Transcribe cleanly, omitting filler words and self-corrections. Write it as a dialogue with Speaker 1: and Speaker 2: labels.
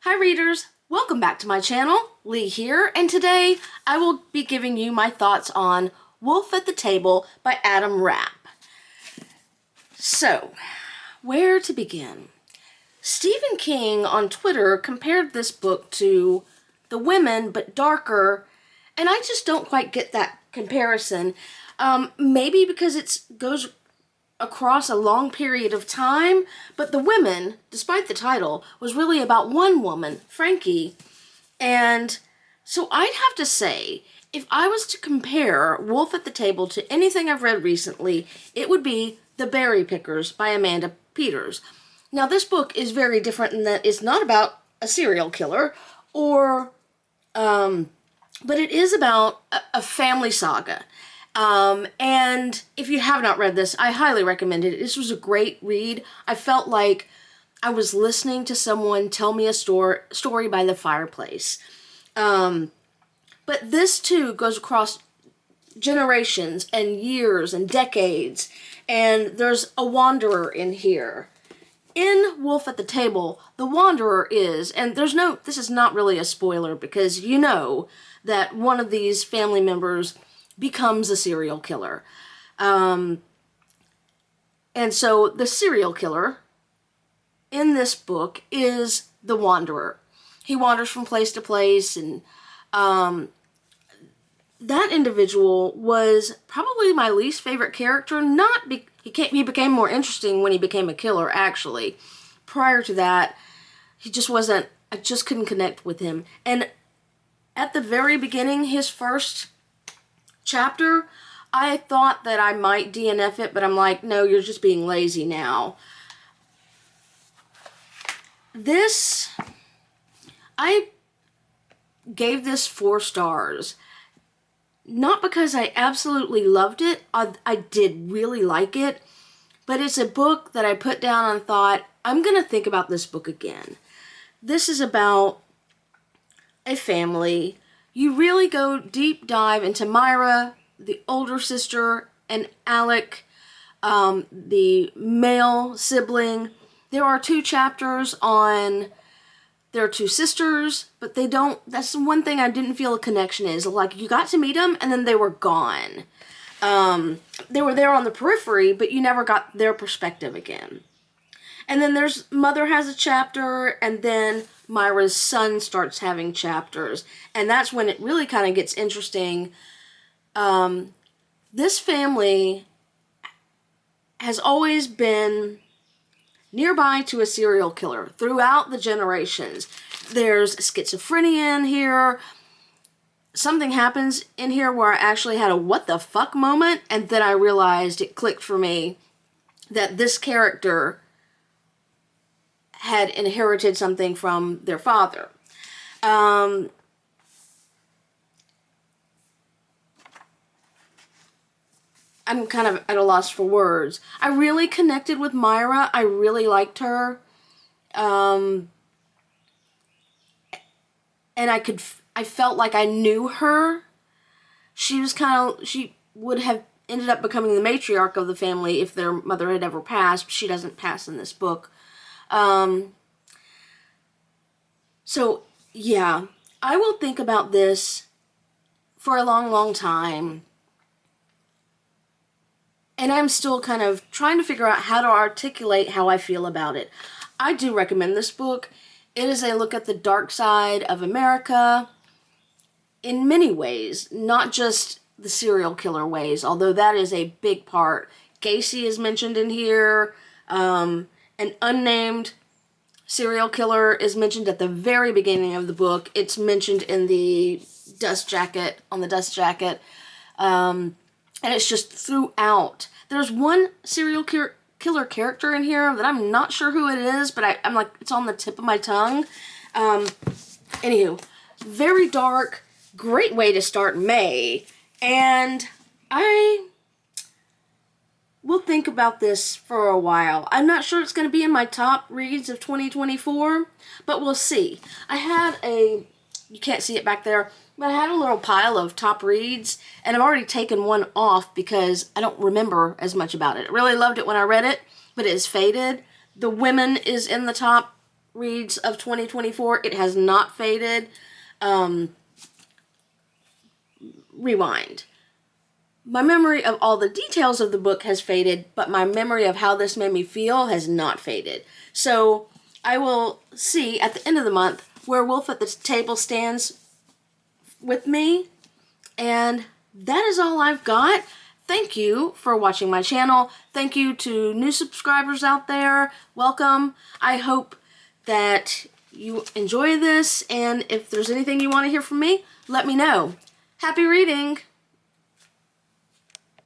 Speaker 1: Hi readers, welcome back to my channel. Lee here, and today I will be giving you my thoughts on Wolf at the Table by Adam Rapp. So, where to begin? Stephen King on Twitter compared this book to The Women, but darker, and I just don't quite get that comparison. Maybe because it goes across a long period of time, but The Women, despite the title, was really about one woman, Frankie. And so I'd have to say, if I was to compare Wolf at the Table to anything I've read recently, it would be The Berry Pickers by Amanda Peters. Now, this book is very different in that it's not about a serial killer, but it is about a family saga. And if you have not read this, I highly recommend it. This was a great read. I felt like I was listening to someone tell me a story by the fireplace. But this too goes across generations and years and decades. And there's a wanderer in here. In Wolf at the Table, the wanderer is, and this is not really a spoiler because you know that one of these family members becomes a serial killer. And so the serial killer in this book is the wanderer. He wanders from place to place, and that individual was probably my least favorite character. He became more interesting when he became a killer, actually. Prior to that, he just wasn't, I just couldn't connect with him. And at the very beginning, his first chapter, I thought that I might DNF it, but I'm like, no, you're just being lazy now. I gave this 4 stars. Not because I absolutely loved it, I did really like it, but it's a book that I put down and thought, I'm going to think about this book again. This is about a family. You really go deep dive into Myra, the older sister, and Alec, the male sibling. There are 2 chapters on their 2 sisters, but they don't, that's the one thing I didn't feel a connection is, like, you got to meet them and then they were gone. They were there on the periphery, but you never got their perspective again. And then there's Mother has a chapter, and then Myra's son starts having chapters. And that's when it really kind of gets interesting. This family has always been nearby to a serial killer throughout the generations. There's schizophrenia in here. Something happens in here where I actually had a what the fuck moment, and then I realized it clicked for me that this character had inherited something from their father. I'm kind of at a loss for words. I really connected with Myra. I really liked her. And I felt like I knew her. She would have ended up becoming the matriarch of the family if their mother had ever passed. She doesn't pass in this book. So, yeah, I will think about this for a long, long time. And I'm still kind of trying to figure out how to articulate how I feel about it. I do recommend this book. It is a look at the dark side of America in many ways, not just the serial killer ways, although that is a big part. Gacy is mentioned in here. An unnamed serial killer is mentioned at the very beginning of the book. It's mentioned in the dust jacket, and it's just throughout. There's one serial killer character in here that I'm not sure who it is, but I'm like, it's on the tip of my tongue. Anywho, very dark, great way to start May, and I will think about this for a while. I'm not sure it's going to be in my top reads of 2024, but we'll see. You can't see it back there, but I had a little pile of top reads, and I've already taken one off because I don't remember as much about it. I really loved it when I read it, but it is faded. The Women is in the top reads of 2024. It has not faded. Rewind. My memory of all the details of the book has faded, but my memory of how this made me feel has not faded. So I will see at the end of the month where Wolf at the Table stands with me. And that is all I've got. Thank you for watching my channel. Thank you to new subscribers out there. Welcome. I hope that you enjoy this, and if there's anything you want to hear from me, let me know. Happy reading!